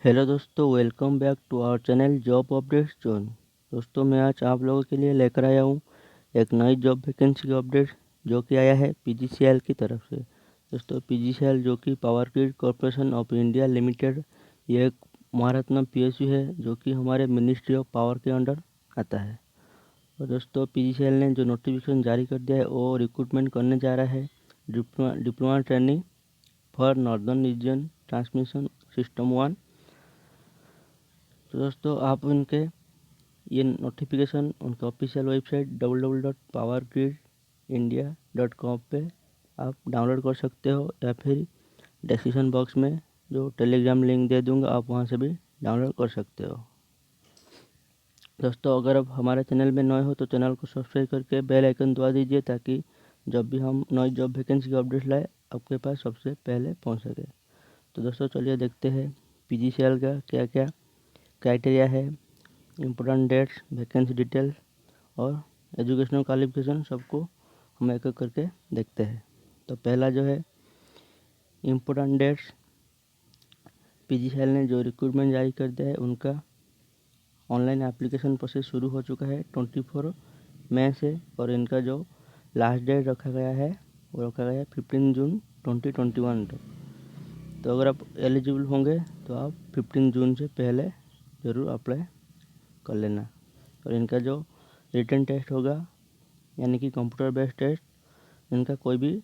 Hello दोस्तों, welcome back to our channel job updates zone. दोस्तों, मैं आज आप लोगों के लिए लेकर आया हूँ एक नई जॉब वैकेंसी का अपडेट जो कि आया है पीजीसीएल की तरफ से। दोस्तों, पीजीसीएल जो कि power grid corporation of India limited, ये एक महारत्न पीएसयू है जो कि हमारे मिनिस्ट्री ऑफ पावर के अंडर आता है। और दोस्तों, पीजीसीएल ने जो नोटिफिकेशन जारी कर दिया है वो रिक्रूटमेंट करने जा रहा है diploma training for northern region transmission system 1। तो दोस्तों, आप उनके ये नोटिफिकेशन उनके ऑफिशियल वेबसाइट www.powergridindia.com पे आप डाउनलोड कर सकते हो, या फिर डिस्क्रिप्शन बॉक्स में जो टेलीग्राम लिंक दे दूंगा आप वहां से भी डाउनलोड कर सकते हो। दोस्तों, अगर आप हमारे चैनल में नए हो तो चैनल को सब्सक्राइब करके बेल आइकन दबा दीजिए, ताकि जब भी हम नई जॉब वैकेंसी का अपडेट लाए आपके पास सबसे पहले पहुंच सके। तो दोस्तों, चलिए देखते हैं पीजीसीएल का क्या क्या क्राइटेरिया है, इम्पोर्टेंट डेट्स, वैकेंसी डिटेल और एजुकेशनल क्वालिफिकेशन, सबको हम एक एक करके देखते हैं। तो पहला जो है इम्पोर्टेंट डेट्स, पीजीसीएल ने जो रिक्रूटमेंट जारी कर दिया है उनका ऑनलाइन एप्लीकेशन प्रोसेस शुरू हो चुका है 24 मई से, और इनका जो लास्ट डेट रखा गया है वो रखा गया है 15 जून 2021 तक। तो अगर आप एलिजिबल होंगे तो आप 15 जून से पहले ज़रूर अप्लाई कर लेना। और इनका जो रिटन टेस्ट होगा, यानी कि कंप्यूटर बेस्ड टेस्ट, इनका कोई भी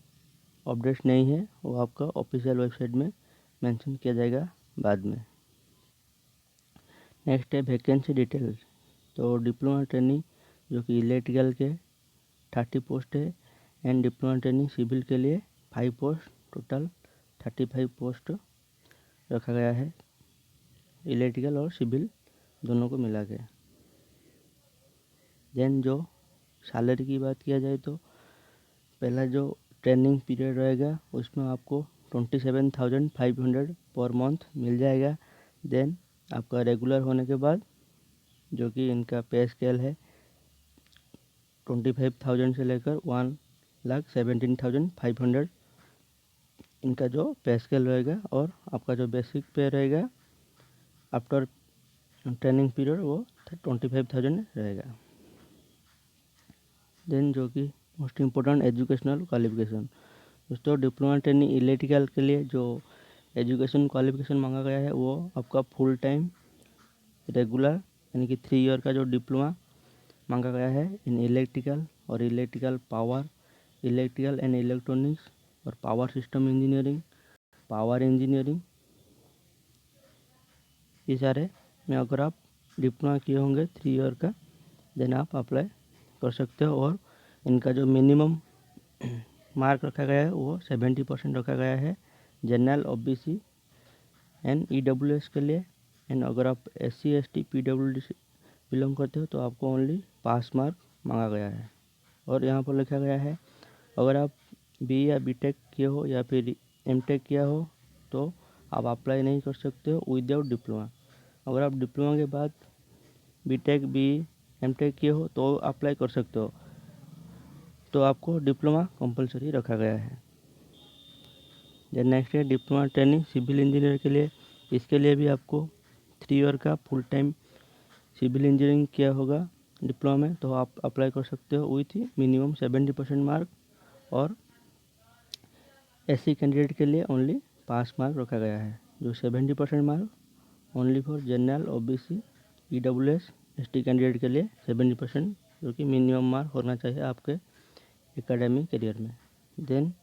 अपडेट नहीं है, वो आपका ऑफिशियल वेबसाइट में मेंशन किया जाएगा बाद में। नेक्स्ट है वैकेंसी डिटेल्स। तो डिप्लोमा ट्रेनिंग जो कि इलेक्ट्रिकल के 30 पोस्ट है, एंड डिप्लोमा ट्रेनिंग सिविल के लिए 5 पोस्ट, टोटल 35 पोस्ट रखा गया है, इलेक्ट्रिकल और सिविल दोनों को मिला के। देन जो सैलरी की बात किया जाए तो पहला जो ट्रेनिंग पीरियड रहेगा उसमें आपको 27,500 पर मंथ मिल जाएगा। देन आपका रेगुलर होने के बाद जो कि इनका पे स्केल है 25,000 से लेकर 1,17,500 इनका जो पे स्केल रहेगा, और आपका जो बेसिक पे रहेगा आफ्टर ट्रेनिंग पीरियड वो 25,000 रहेगा। देन जो कि मोस्ट इम्पोर्टेंट एजुकेशनल क्वालिफिकेशन। दोस्तों, डिप्लोमा ट्रेनिंग इलेक्ट्रिकल के लिए जो एजुकेशन क्वालिफिकेशन मांगा गया है वो आपका फुल टाइम रेगुलर, यानी कि 3 ईयर का जो डिप्लोमा मांगा गया है इन इलेक्ट्रिकल और electrical power, electrical and electronics और power system engineering, power engineering, ये सारे में अगर आप डिप्लोमा किए होंगे 3 ईयर का, देन आप अप्लाई कर सकते हो। और इनका जो मिनिमम मार्क रखा गया है वो 70% रखा गया है जनरल, ओबीसी एंड ईडब्ल्यूएस के लिए। एंड अगर आप SC ST PWD से बिलोंग करते हो तो आपको ओनली पास मार्क मांगा गया है। और यहाँ पर लिखा गया है अगर आप BE या BTech किए हो या फिर MTech किया हो तो आप अप्लाई नहीं कर सकते हो विदाउट डिप्लोमा। अगर आप डिप्लोमा के बाद BTech BE MTech किए हो तो अप्लाई कर सकते हो, तो आपको डिप्लोमा कंपलसरी रखा गया है। देन नेक्स्ट है डिप्लोमा ट्रेनिंग सिविल इंजीनियर के लिए। इसके लिए भी आपको 3 ईयर का फुल टाइम सिविल इंजीनियरिंग किया होगा डिप्लोमा में, तो आप अप्लाई कर सकते हो विथ मिनिमम 70% मार्क। और SC कैंडिडेट के लिए ओनली पास मार्क रखा गया है, जो 70% mark only for general, OBC, EWS ST candidate के लिए 70%, जो कि मिनिमम मार्क होना चाहिए आपके एकेडमिक करियर में। देन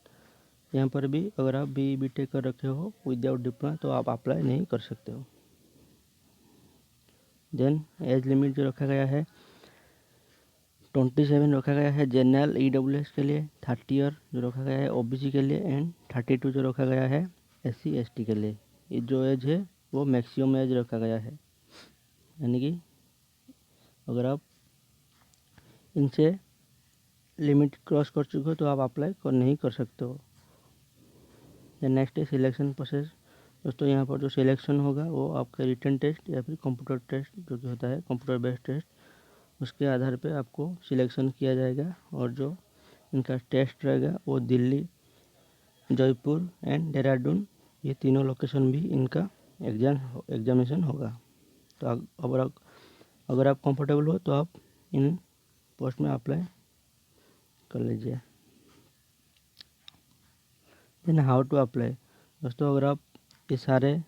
यहाँ पर भी अगर आप BE BTech कर रखे हो विदाउट डिप्लोमा तो आप अप्लाई नहीं कर सकते हो। देन एज लिमिट जो रखा गया है 27 रखा गया है जनरल EWS के लिए, 30 ईयर जो रखा गया है OBC के लिए, एंड 32 जो रखा गया है SC ST के लिए। ये जो एज है वो मैक्सिमम एज रखा गया है, यानी कि अगर आप इनसे लिमिट क्रॉस कर चुके हो तो आप अप्लाई नहीं कर सकते हो। नेक्स्ट है सिलेक्शन प्रोसेस। दोस्तों, यहाँ पर जो सिलेक्शन होगा वो आपका रिटन टेस्ट या फिर कंप्यूटर टेस्ट जो कि होता है कंप्यूटर बेस्ड टेस्ट, उसके आधार पे आपको सिलेक्शन किया जाएगा। और जो इनका टेस्ट रहेगा वो दिल्ली, जयपुर एंड देहरादून, ये तीनों लोकेशन भी इनका एग्जामिनेशन होगा। तो अगर आप कंफर्टेबल हो तो आप इन पोस्ट में अप्लाई कर लीजिए। Then how to apply. दोस्तों, अगर आप ये सारे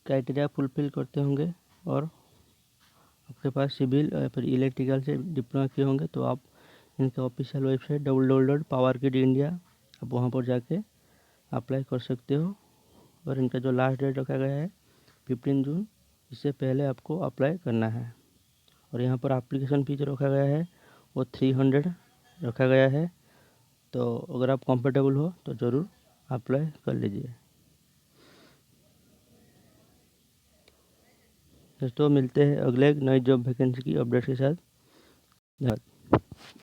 क्राइटेरिया फुलफिल करते होंगे और आपके पास सिविल या फिर इलेक्ट्रिकल से डिप्लोमा किए होंगे तो आप इनका ऑफिशियल वेबसाइट www.powergrid.india आप वहाँ पर जाके अप्लाई कर सकते हो। और इनका जो लास्ट डेट रखा गया है 15 जून, इससे पहले आपको अप्लाई करना है। और यहाँ पर एप्लीकेशन फीस रखा गया है वो 300 रखा गया है। तो अगर आप कंफर्टेबल हो तो ज़रूर अप्लाई कर लीजिए। दोस्तों, मिलते हैं अगले एक नई जॉब वैकेंसी की अपडेट के साथ। धन्यवाद।